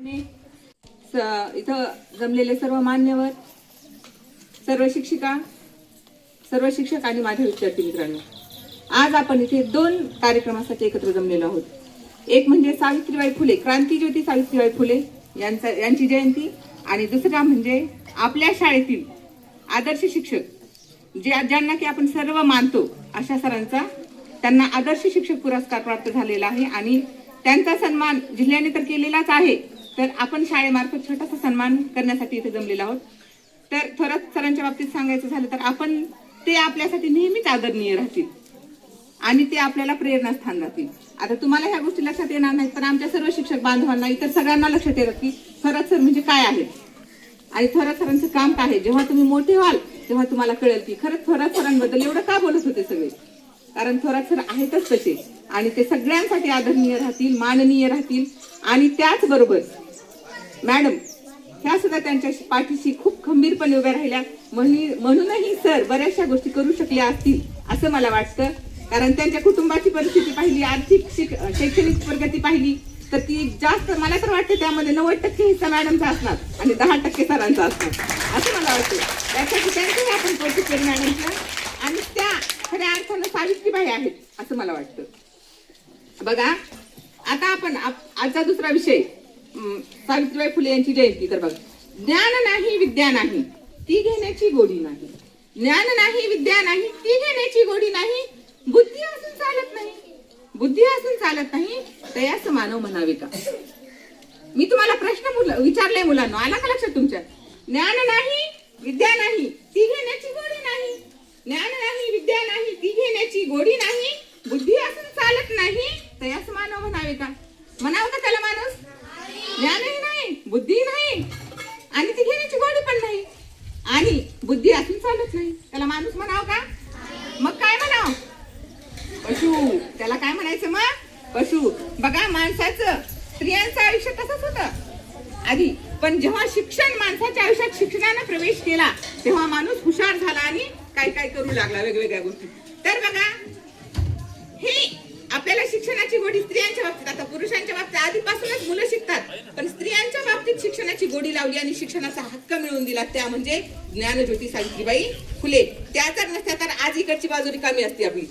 इथं जमलेले सर्व मान्यवर, सर्व शिक्षिका, सर्व शिक्षक आणि माझे विद्यार्थी मित्रांनो, आज आपण इथे दोन कार्यक्रमासाठी एकत्र जमलेलो आहोत. एक म्हणजे सावित्रीबाई फुले, क्रांतीज्योती सावित्रीबाई फुले यांची जयंती, आणि दुसरा म्हणजे आपल्या शाळेतील आदर्श शिक्षक ज्यांना की आपण सर्व मानतो अशा सरांचा त्यांना आदर्श शिक्षक पुरस्कार प्राप्त झालेला आहे. आणि त्यांचा सन्मान जिल्ह्याने तर केलेलाच आहे, तर आपण शाळेमार्फत छोटासा सन्मान करण्यासाठी इथे जमलेलो आहोत. तर थोरात सरांच्या बाबतीत सांगायचं झालं तर आपण ते आपल्यासाठी नेहमीच आदरणीय राहतील आणि ते आपल्याला प्रेरणास्थान राहतील. आता तुम्हाला ह्या गोष्टी लक्षात येणार नाहीत, पण आमच्या सर्व शिक्षक बांधवांना, इतर सगळ्यांना लक्षात येतं की थोरात सर म्हणजे काय आहे आणि थोरात सरांचं काम काय आहे. जेव्हा तुम्ही मोठे व्हाल तेव्हा तुम्हाला कळेल की खरंच थोरात सरांबद्दल एवढं का बोलत होते सगळे, कारण थोरात सर आहेतच तसे आणि ते सगळ्यांसाठी आदरणीय राहतील, माननीय राहतील. आणि त्याचबरोबर मॅडम ह्या सुद्धा त्यांच्या पाठीशी खूप खंबीरपणे उभ्या राहिल्या, म्हणूनही सर बऱ्याचशा गोष्टी करू शकल्या असतील असं मला वाटतं. कारण त्यांच्या कुटुंबाची परिस्थिती पाहिली, आर्थिक शैक्षणिक प्रगती पाहिली तर ती जास्त, मला तर वाटतं त्यामध्ये 90% हिस्सा मॅडमचा असणार आणि 10% सरांचा असणार असं मला वाटतं. त्यासाठी त्यांचंही आपण कौतुक करू मॅडमचं, आणि त्या खऱ्या अर्थानं सावित्रीबाई आहेत असं मला वाटतं. बघा आता आपण आजचा दुसरा विषय सावित्रीबाई फुले यांची जयंती. तर बघा, ज्ञान नाही विद्या नाही ती घेण्याची गोडी नाही, ज्ञान नाही विद्या नाही ती घेण्याची गोडी नाही, बुद्धी असून चालत नाही, बुद्धी असून चालत नाही तयास मानव म्हणावे का. मी तुम्हाला प्रश्न विचारले मुलांना, आला का लक्षात तुमच्या? ज्ञान नाही विद्या नाही ती घेण्याची गोडी नाही, ज्ञान नाही विद्या नाही ती घेण्याची गोडी नाही, बुद्धी असून चालत नाही तयास मानव म्हणावे का. म्हणावं का त्याला माणूस? ज्ञानही नाही, बुद्धी नाही आणि ती घेण्याची गोडी पण नाही आणि बुद्धी असून चालत नाही, त्याला माणूस म्हणावं का? मग काय म्हणावं? पशु. त्याला काय म्हणायचं मग? पशु. बघा माणसाचं, स्त्रियांचं आयुष्य तसंच होतं आधी, पण जेव्हा शिक्षण माणसाच्या आयुष्यात शिक्षणाने प्रवेश केला तेव्हा माणूस हुशार झाला आणि काय काय करू लागला वेगवेगळ्या गोष्टी. तर बघा हे आपल्याला शिक्षणाची गोडी स्त्रियांच्या बाबतीत, आता पुरुषांच्या बाबतीत आधीपासूनच मुलं शिकतात, पण स्त्रियांच्या बाबतीत शिक्षणाची गोडी लावली आणि शिक्षणाचा हक्क मिळवून दिला, त्या म्हणजे ज्ञानज्योती सावित्रीबाई फुले. त्या जर नसत्या तर आज इकडची बाजू रिकामी असते आपली,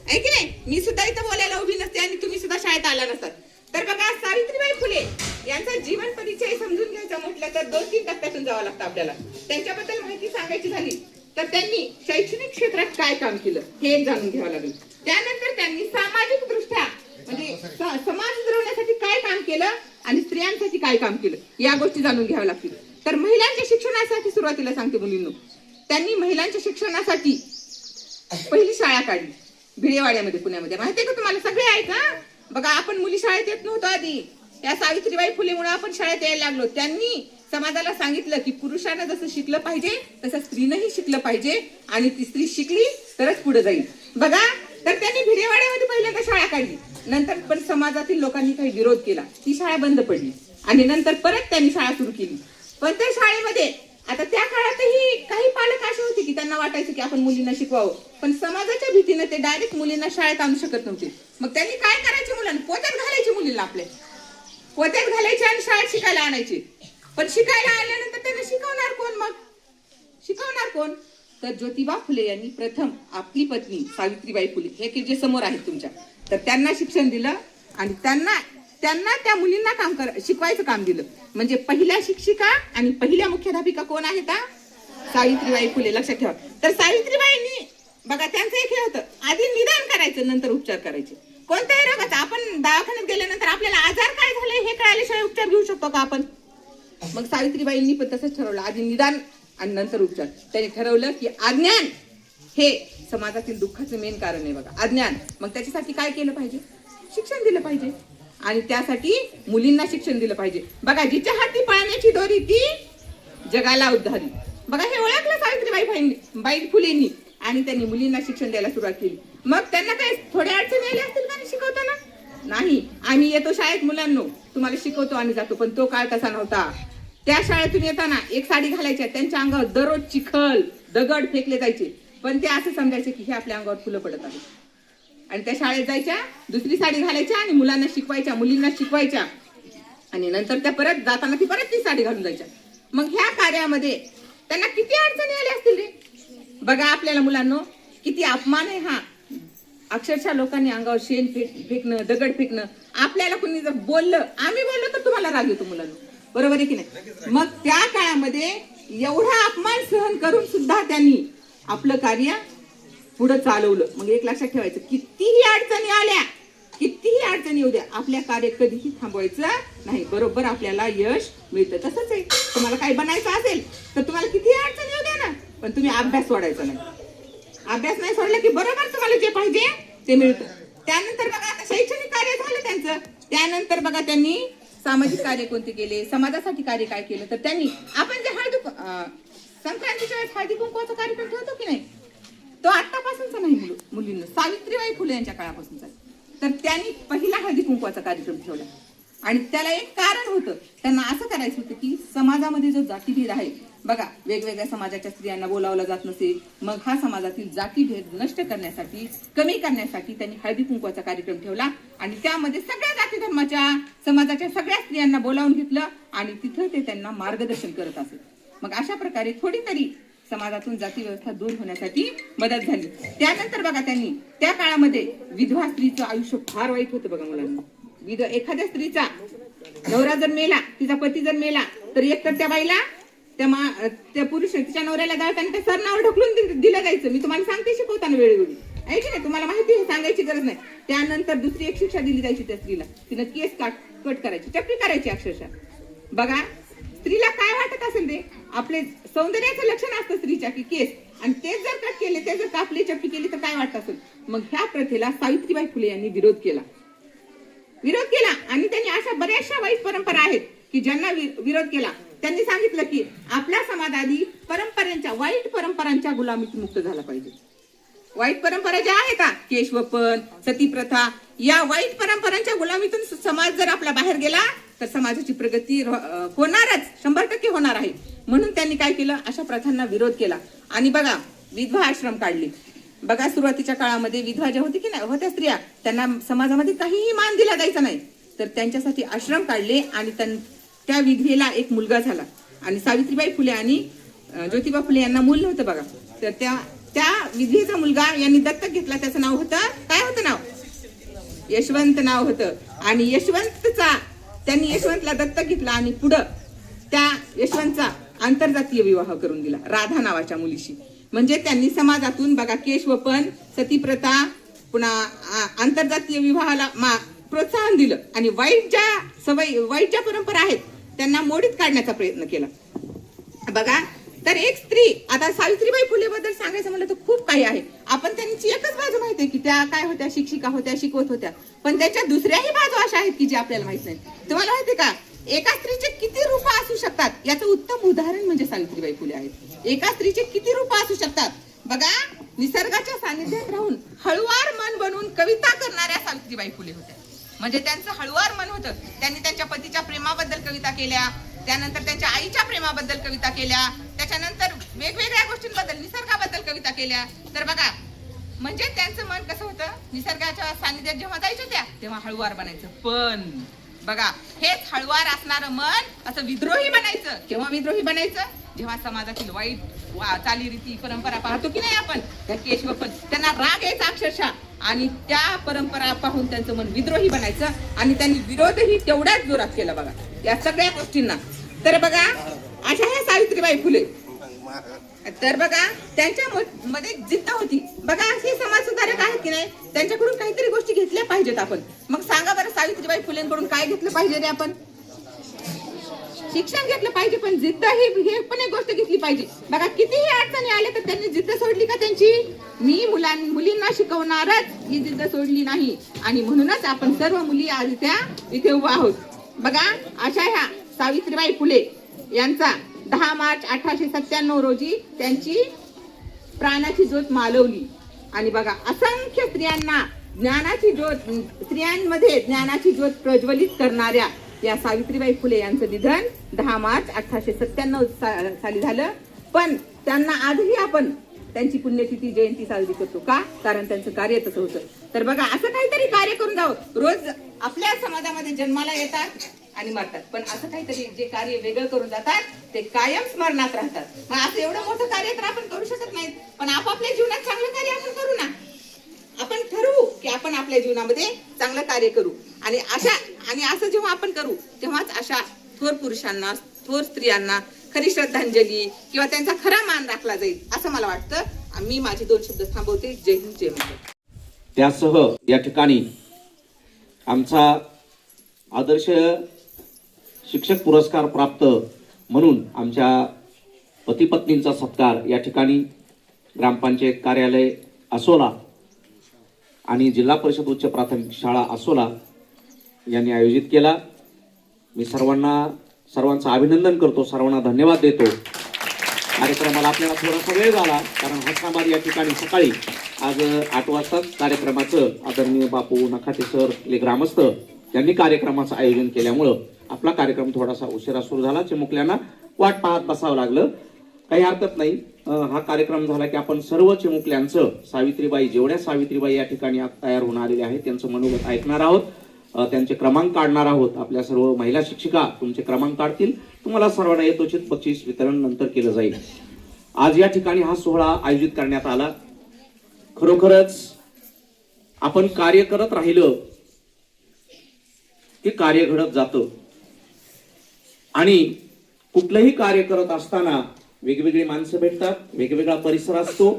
आहे की नाही? मी सुद्धा इथं बोलायला उभी नसते आणि तुम्ही सुद्धा शाळेत आला नसतात. तर बघा सावित्रीबाई फुले यांचा जीवन परिचय समजून घ्यायचा म्हटलं तर 2-3 टप्प्यातून जावं लागतं आपल्याला. त्यांच्याबद्दल माहिती सांगायची झाली तर त्यांनी शैक्षणिक क्षेत्रात काय काम केलं हे जाणून घ्यावं लागेल. त्यानंतर त्यांनी सामाजिक दृष्ट्या म्हणजे समाज सुधारण्यासाठी काय काम केलं आणि स्त्रियांसाठी काय काम केलं या गोष्टी जाणून घ्याव्या लागतील. तर महिलांच्या शिक्षणासाठी सुरुवातीला सांगते मुलींनो, त्यांनी महिलांच्या शिक्षणासाठी पहिली शाळा काढली भिडेवाड्यामध्ये पुण्यामध्ये. माहितीये का तुम्हाला? सगळे आहे का? बघा आपण मुली शाळेत येत नव्हतो आधी, त्या सावित्रीबाई फुलेमुळे आपण शाळेत यायला लागलो. त्यांनी समाजाला सांगितलं की पुरुषानं जसं शिकलं पाहिजे तसं स्त्रीनंही शिकलं पाहिजे आणि ती स्त्री शिकली तरच पुढे जाईल. बघा तर त्यांनी भिडेवाड्यामध्ये पहिल्यांदा शाळा काढली, नंतर पण समाजातील लोकांनी काही विरोध केला, ती शाळा बंद पडली आणि नंतर परत त्यांनी शाळा सुरू केली. पण त्या शाळेमध्ये आता त्या काळातही काही पालक असे होते की त्यांना वाटायचं की आपण मुलींना शिकवावं, पण समाजाच्या भीतीने ते डायरेक्ट मुलींना शाळेत आणू शकत नव्हते. मग त्यांनी काय करायचे? मुलांना पोत्यात घालायचे, मुलींना आपल्या पोत्यात घालायचे आणि शाळेत शिकायला आणायचे. पण शिकायला आल्यानंतर त्यांना शिकवणार कोण? मग शिकवणार कोण? तर ज्योतिबा फुले यांनी प्रथम आपली पत्नी सावित्रीबाई फुले हे की जे समोर आहेत तुमच्या, तर त्यांना शिक्षण दिलं आणि त्यांना त्या मुलींना शिकवायचं काम दिलं. म्हणजे पहिल्या शिक्षिका आणि पहिल्या मुख्याध्यापिका कोण आहेत? सावित्रीबाई फुले. लक्षात ठेवा. तर सावित्रीबाईंनी बघा त्यांचं एक हे होतं, आधी निदान करायचं नंतर उपचार करायचे. कोणत्याही रोगाचा आपण दवाखान्यात गेल्यानंतर आपल्याला आजार काय झाले हे कळाल्याशिवाय उपचार घेऊ शकतो का आपण? मग सावित्रीबाईंनी पण तसंच ठरवलं, आधी निदान आणि नंतर उपचार. त्यांनी ठरवलं की अज्ञान हे समाजातील दुःखाचं मेन कारण आहे. बघा अज्ञान, मग त्याच्यासाठी काय केलं पाहिजे? शिक्षण दिलं पाहिजे आणि त्यासाठी मुलींना शिक्षण दिलं पाहिजे. बघा जिच्या हाती पाळण्याची दोरी ती जगाला उद्धारी. बघा हे ओळखलं सावित्रीबाई फुलेंनी आणि त्यांनी मुलींना शिक्षण द्यायला सुरुवात केली. मग त्यांना काय थोड्या अडचणी आल्या असतील का शिकवताना? नाही, आम्ही येतो शाळेत मुलांनो तुम्हाला शिकवतो आणि जातो, पण तो काळ तसा नव्हता. त्या शाळेतून येताना एक साडी घालायच्या, त्यांच्या अंगावर दररोज चिखल दगड फेकले जायचे, पण ते असं समजायचे की हे आपल्या अंगावर फुलं पडत आहे आणि त्या शाळेत जायच्या, दुसरी साडी घालायच्या आणि मुलांना शिकवायच्या, मुलींना शिकवायच्या. आणि नंतर त्या परत जाताना ती परत ती साडी घालून जायच्या. मग ह्या कार्यामध्ये त्यांना किती अडचणी आल्या असतील रे. बघा आपल्याला मुलांनो किती अपमान आहे हा. अक्षरशः लोकांनी अंगावर शेण फेकणं, दगड फेकणं. आपल्याला कोणी जर बोललं, आम्ही बोललो तर तुम्हाला राग येतो मुलांनो, बरोबर आहे की नाही. मग त्या काळामध्ये एवढा अपमान सहन करून सुद्धा त्यांनी आपलं कार्य पुढे चालवलं. मग एक लक्षात ठेवायचं, कितीही अडचणी आल्या, कितीही अडचणी येऊ द्या, आपल्या कार्य कधीही थांबवायचं नाही. बरोबर आपल्याला यश मिळतं. तसंच आहे, तुम्हाला काही बनायचं असेल तर तुम्हाला कितीही अडचणी येऊ द्या ना, पण तुम्ही अभ्यास सोडायचा नाही. अभ्यास नाही सोडला की बरोबर तुम्हाला जे पाहिजे ते मिळतं. त्यानंतर बघा आता शैक्षणिक कार्य झालं त्यांचं. त्यानंतर बघा त्यांनी सामाजिक कार्य कोणते केले, समाजासाठी कार्य काय केलं. तर त्यांनी आपण जे संक्रांतीच्या वेळेस हळदी कुंकवाचा कार्यक्रम ठेवतो की नाही, तो आतापासूनचा नाही मुलींना, सावित्रीबाई फुले यांच्या काळापासूनचा. तर त्यांनी पहिला हळदी कुंकवाचा कार्यक्रम ठेवला आणि त्याला एक कारण होतं. त्यांना असं करायचं होतं की समाजामध्ये जो जातीभेद आहे, बघा वेगवेगळ्या समाजाच्या स्त्रियांना बोलावलं जात नसेल, मग हा समाजातील जातीभेद नष्ट करण्यासाठी, कमी करण्यासाठी त्यांनी हळदी कुंकवाचा कार्यक्रम ठेवला आणि त्यामध्ये सगळ्या जाती धर्माच्या समाजाच्या सगळ्या स्त्रियांना बोलावून घेतलं आणि तिथं ते त्यांना मार्गदर्शन करत असे. मग अशा प्रकारे थोडी तरी समाजातून जाती व्यवस्था दूर होण्यासाठी मदत झाली. त्यानंतर बघा त्यांनी त्या काळामध्ये विधवा स्त्रीचं आयुष्य फार वाईट होतं. बघा मुलांना, एखाद्या स्त्रीचा नवरा जर मेला, तिचा पती जर मेला, तर एक तर त्या बाईला त्या पुरुष तिच्या नवऱ्याला जाळताना त्या सरणावर ढकलून दिलं जायचं. मी तुम्हाला सांगते शिकवताना वेळोवेळी, आहे की नाही, तुम्हाला माहिती आहे, सांगायची गरज नाही. त्यानंतर दुसरी एक शिक्षा दिली जायची त्या स्त्रीला, तिनं केस कट करायची, चपटी करायची अक्षरशः. बघा स्त्रीला काय वाटत असेल ते, आपले सौंदर्याचं लक्षण असतं स्त्रीच्या की केस, आणि तेच जर कट केले, ते जर कापले, चपटी केली तर काय वाटत असेल. मग ह्या प्रथेला सावित्रीबाई फुले यांनी विरोध केला आणि त्यांनी अशा बऱ्याचशा वाईट परंपरा आहेत की ज्यांना विरोध केला. त्यांनी सांगितलं की आपला समाज आधी वाईट परंपरांच्या गुलामीतून मुक्त झाला पाहिजे. वाईट परंपरा ज्या आहेत, केशवपन, सतीप्रथा, या वाईट परंपरांच्या गुलामीतून समाज जर आपला बाहेर गेला तर समाजाची प्रगती होणारच, 100% होणार आहे. म्हणून त्यांनी काय केलं, अशा प्रथांना विरोध केला आणि बघा विधवा आश्रम काढले. बघा सुरुवातीच्या काळामध्ये विधवा ज्या होती की नाही, होत्या स्त्रिया, त्यांना समाजामध्ये काहीही मान दिला जायचा नाही, तर त्यांच्यासाठी आश्रम काढले आणि त्या विधवेला एक मुलगा झाला. आणि सावित्रीबाई फुले आणि ज्योतिबा फुले यांना मूल नव्हतं बघा, तर त्या विधवेचा मुलगा यांनी दत्तक घेतला. त्याचं नाव होतं, काय होतं नाव, यशवंत नाव होतं. आणि त्यांनी यशवंतला दत्तक घेतला आणि पुढं त्या यशवंतचा आंतरजातीय विवाह करून दिला राधा नावाच्या मुलीशी. म्हणजे त्यांनी समाजातून बघा केशवपन, सतीप्रथा, पुन्हा आंतरजातीय विवाहाला प्रोत्साहन दिलं आणि वाईट ज्या परंपरा आहेत त्यांना मोडीत काढण्याचा प्रयत्न केला. बघा तर एक स्त्री, आता सावित्रीबाई फुले बद्दल सांगायचं म्हणलं तर खूप काही आहे. आपण त्यांची एकच बाजू माहिती आहे की त्या काय होत्या, शिक्षिका होत्या, शिकवत होत्या, पण त्याच्या दुसऱ्याही बाजू अशा आहेत की जे आपल्याला माहित नाही. तुम्हाला माहिती का, एका स्त्रीचे किती रूप असू शकतात याचं उत्तम उदाहरण म्हणजे सावित्रीबाई फुले आहेत. एका स्त्रीचे किती रूप असू शकतात. बघा निसर्गाच्या सानिध्यात राहून हळुवार मन बनवून कविता करणाऱ्या सावित्रीबाई फुले होत्या. म्हणजे त्यांचं हळुवार मन होतं. त्यांनी त्यांच्या पतीच्या प्रेमाबद्दल कविता केल्या, त्यानंतर त्यांच्या आईच्या प्रेमाबद्दल कविता केल्या, त्याच्यानंतर वेगवेगळ्या गोष्टींबद्दल, निसर्गाबद्दल कविता केल्या. तर बघा म्हणजे त्यांचं मन कसं होतं, निसर्गाच्या सानिध्यात जेव्हा जायचं तेव्हा हळुवार बनायचं. पण बघा हेच हळुवार असणारं मन असं विद्रोही बनायचं. केव्हा विद्रोही बनायचं, जेव्हा समाजातील वाईट चालीरीती परंपरा पाहतो की नाही आपण, त्या केशवपन, त्यांना राग यायचा अक्षरशः आणि त्या परंपरा पाहून त्यांचं मन विद्रोही बनायचं आणि त्यांनी विरोधही तेवढ्याच जोरात केला बघा या सगळ्या गोष्टींना. तर बघा अशा ह्या सावित्रीबाई फुले, तर बघा त्यांच्या मध्ये जिद्द होती. बघा हे समाज सुधारक आहेत की नाही, त्यांच्याकडून काहीतरी गोष्टी घेतल्या पाहिजेत आपण. मग सांगा बरं सावित्रीबाई फुलेंकडून काय घेतलं पाहिजे रे आपण, शिक्षण घेतलं पाहिजे, पण जिद्द ही पण एक गोष्ट घेतली पाहिजे. बघा कितीही अडचणी आल्या तर त्यांनी जिद्द सोडली का त्यांची, मी मुलींना शिकवणारच ही जिद्द सोडली नाही. आणि म्हणूनच आपण सर्व मुली आज इथे उभा आहोत. बघा अशा ह्या सावित्रीबाई फुले यांचा 10 मार्च 1897 रोजी त्यांची प्राणाची ज्योत मालवली. आणि बघा असंख्य स्त्रियांमध्ये ज्ञानाची ज्योत प्रज्वलित करणाऱ्या या सावित्रीबाई फुले यांचं निधन 10 मार्च 1897 साली झालं. पण त्यांना आजही आपण त्यांची पुण्यतिथी जयंती साजरी करतो का, कारण त्यांचं कार्य तसं होतं. तर बघा असं काहीतरी कार्य करून जावं. रोज आपल्या समाजामध्ये जन्माला येतात आणि मरतात. पण असं काहीतरी जे कार्य वेगळं करून जातात ते कायम स्मरणात राहतात. मग असं एवढं मोठं कार्य तर आपण करू शकत नाही, पण आपापल्या जीवनात चांगलं कार्य आपण करू ना. आपण ठरवू की आपण आपल्या जीवनामध्ये चांगलं कार्य करू, आणि असं जेव्हा आपण करू तेव्हाच अशा थोर पुरुषांना, थोर स्त्रियांना खरी श्रद्धांजली किंवा त्यांचा खरा मान राखला जाईल असं मला वाटतं. मी माझे 2 शब्द थांबवते. जय हिंद, जय महाराष्ट्र. त्यासह या ठिकाणी आमचा आदर्श शिक्षक पुरस्कार प्राप्त म्हणून आमच्या पती पत्नींचा सत्कार या ठिकाणी ग्रामपंचायत कार्यालय असोला आणि जिल्हा परिषद उच्च प्राथमिक शाळा असोला यांनी आयोजित केला. मी सर्वांचं अभिनंदन करतो, सर्वांना धन्यवाद देतो. कार्यक्रमाला आपल्याला थोडासा वेळ झाला कारण हसनाबाद या ठिकाणी सकाळी आज 8 वाजता कार्यक्रमाचं आदरणीय बापू नखाते सर ग्रामस्थ यांनी कार्यक्रमाचं आयोजन केल्यामुळं आपला कार्यक्रम थोडासा उशिरा सुरू झाला. चिमुकल्यांना वाट पाहत बसावं लागलं, काही हरकत नाही. हा कार्यक्रम झाला की आपण सर्व चिमुकल्यांचं सावित्रीबाई, जेवढ्या सावित्रीबाई या ठिकाणी तयार होऊन आलेले आहेत त्यांचं मनोगत ऐकणार आहोत, त्यांचे क्रमांक काढणार आहोत. आपल्या सर्व महिला शिक्षिका तुमचे क्रमांक काढतील, तुम्हाला सर्वांना यथोचित बक्षीस वितरण नंतर केलं जाईल. आज या ठिकाणी हा सोहळा आयोजित करण्यात आला. खरोखरच आपण कार्य करत राहिलं की कार्य घडत जातं, आणि कुठलंही कार्य करत असताना वेगवेगळी माणसं भेटतात, वेगवेगळा परिसर असतो,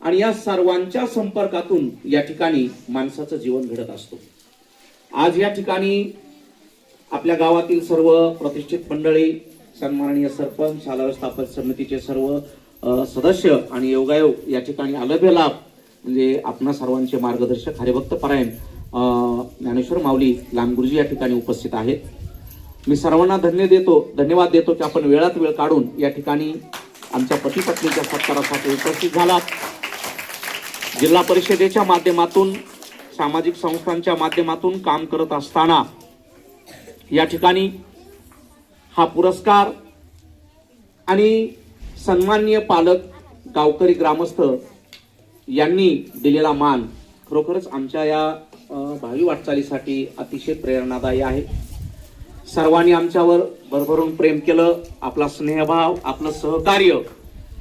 आणि या सर्वांच्या संपर्कातून या ठिकाणी माणसाचं जीवन घडत असतो. आज या ठिकाणी आपल्या गावातील सर्व प्रतिष्ठित मंडळी, सन्माननीय सरपंच, शाळा व्यवस्थापन समितीचे सर्व सदस्य आणि योगायोग या ठिकाणी आलभ्य लाभ म्हणजे आपणा सर्वांचे मार्गदर्शक हरिभक्त परायण ज्ञानेश्वर माऊली लांबगुरुजी या ठिकाणी उपस्थित आहेत. मी सर्वांना धन्यवाद देतो की आपण वेळात वेळ काढून या ठिकाणी आमच्या पती पत्नीच्या सत्कारासाठी उपस्थित झालात. जिल्हा परिषदेच्या माध्यमातून, सामाजिक संस्थांच्या माध्यमातून काम करत असताना या ठिकाणी हा पुरस्कार आणि सन्माननीय पालक, गावकरी, ग्रामस्थ यांनी दिलेला मान खरोखरच आमच्या या भावी वाटचालीसाठी अतिशय प्रेरणादायी आहे. सर्वांनी आमच्यावर भरभरून प्रेम केलं. आपला स्नेहभाव, आपलं सहकार्य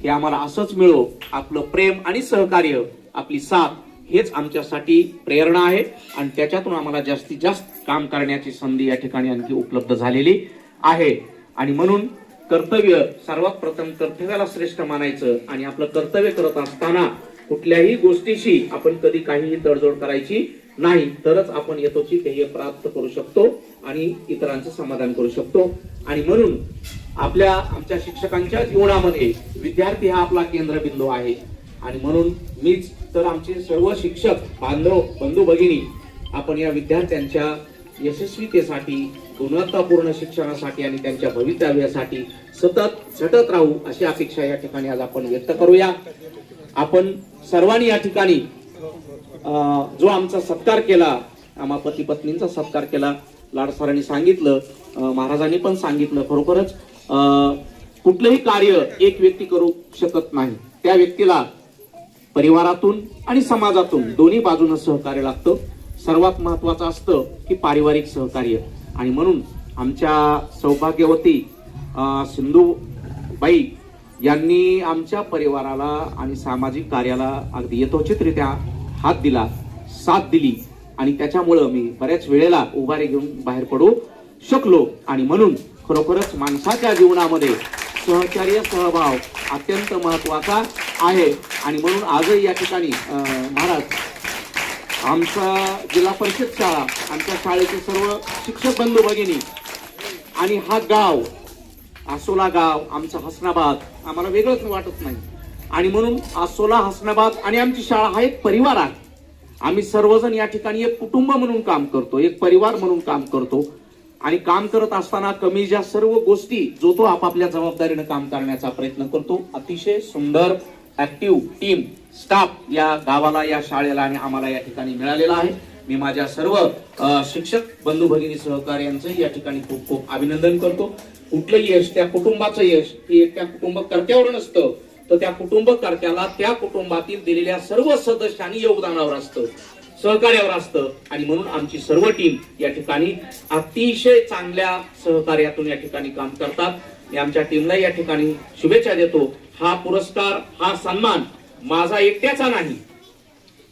हे आम्हाला असंच मिळो. आपलं प्रेम आणि सहकार्य, आपली साथ हेच आमच्यासाठी प्रेरणा आहे, आणि त्याच्यातून आम्हाला जास्तीत जास्त काम करण्याची संधी या ठिकाणी आणखी उपलब्ध झालेली आहे. आणि म्हणून कर्तव्य, सर्वात प्रथम कर्तव्याला श्रेष्ठ मानायचं, आणि आपलं कर्तव्य करत असताना कुठल्याही गोष्टीशी आपण कधी काहीही तडजोड करायची नाही, तरच आपण यथोचित ध्येय प्राप्त करू शकतो आणि इतरांचं समाधान करू शकतो. आणि म्हणून आमच्या शिक्षकांच्या जीवनामध्ये विद्यार्थी हा आपला केंद्रबिंदू आहे. आणि म्हणून मीच तर आमचे सर्व शिक्षक बांधव, बंधू भगिनी, आपण या विद्यार्थ्यांच्या यशस्वीतेसाठी, गुणवत्तापूर्ण शिक्षणासाठी आणि त्यांच्या भवितव्यासाठी सतत झटत राहू अशी अपेक्षा या ठिकाणी आज आपण व्यक्त करूया. आपण सर्वांनी या ठिकाणी जो आमचा सत्कार केला, आम्हा पती पत्नींचा सत्कार केला, लाड सरांनी सांगितलं, महाराजांनी पण सांगितलं, खरोखरच कुठलंही कार्य एक व्यक्ती करू शकत नाही. त्या व्यक्तीला परिवारातून आणि समाजातून दोन्ही बाजूने सहकार्य लागतं. सर्वात महत्वाचं असतं की पारिवारिक सहकार्य. आणि म्हणून आमच्या सौभाग्यवती सिंधुबाई यांनी आमच्या परिवाराला आणि सामाजिक कार्याला अगदी यथोचितरित्या हात दिला, साथ दिली, आणि त्याच्यामुळं मी बऱ्याच वेळेला उभारी घेऊन बाहेर पडू शकलो. आणि म्हणून खरोखरच माणसाच्या जीवनामध्ये सहकार्य, सहभाव अत्यंत महत्वाचा आहे. आणि म्हणून आजही या ठिकाणी महाराज, आमचा जिल्हा परिषद शाळा, आमच्या शाळेचे सर्व शिक्षक बंधू भगिनी आणि हा गाव, आसोला गाव, आमचा हसनाबाद आम्हाला वेगळंच वाटत नाही. आणि म्हणून आसोला, हसनाबाद आणि आमची शाळा हा एक परिवार आहे. आम्ही सर्वजण या ठिकाणी एक कुटुंब म्हणून काम करतो, एक परिवार म्हणून काम करतो. आणि काम करत असताना कमी ज्या सर्व गोष्टी जो तो आपापल्या जबाबदारीने काम करण्याचा प्रयत्न करतो. अतिशय सुंदर ऍक्टिव्ह टीम, स्टाफ या गावाला, या शाळेला आणि आम्हाला या ठिकाणी मिळालेला आहे. मी माझ्या सर्व शिक्षक बंधू भगिनी सहकार्यांचं या ठिकाणी खूप खूप अभिनंदन करतो. कुठलं यश, त्या कुटुंबाचं यश हे त्या कुटुंबकर्त्यावर नसतं, तर त्या कुटुंबकर्त्याला त्या कुटुंबातील दिलेल्या सर्व सदस्यांनी योगदानावर असतं. सहकार्यावर असतं आणि म्हणून आमची सर्व टीम या ठिकाणी अतिशय चांगल्या सहकार्यातून या ठिकाणी काम करतात. मी आमच्या टीमला या ठिकाणी शुभेच्छा देतो. हा पुरस्कार, हा सन्मान माझा एकट्याचा नाही,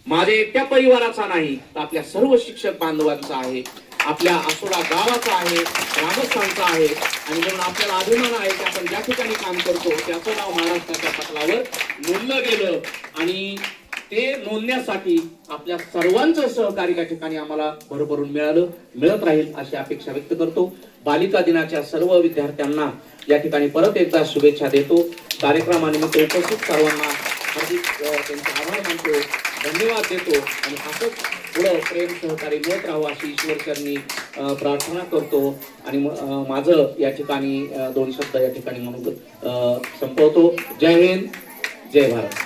माझ्या एकट्या परिवाराचा नाही, तर आपल्या सर्व शिक्षक बांधवांचा आहे, आपल्या आसोडा गावाचा आहे, ग्रामस्थांचा आहे. आणि म्हणून आपल्याला अभिमान आहे की आपण ज्या ठिकाणी काम करतो त्याचं नाव महाराष्ट्राच्या पटलावर नोंदलं गेलं आणि ते नोंदण्यासाठी आपल्या सर्वांचं सहकार्य या ठिकाणी आम्हाला भरभरून मिळत राहील अशी अपेक्षा व्यक्त करतो. बालिका दिनाच्या सर्व विद्यार्थ्यांना या ठिकाणी परत एकदा शुभेच्छा देतो. कार्यक्रमानिमित्त उपस्थित सर्वांना हार्दिक त्यांचे आभार मानतो, धन्यवाद देतो आणि असंच पुढं प्रेम सहकार्य मिळत राहावं अशी ईश्वरचरणी प्रार्थना करतो. आणि माझं या ठिकाणी 2 शब्द या ठिकाणी म्हणून संपवतो. जय हिंद, जय भारत.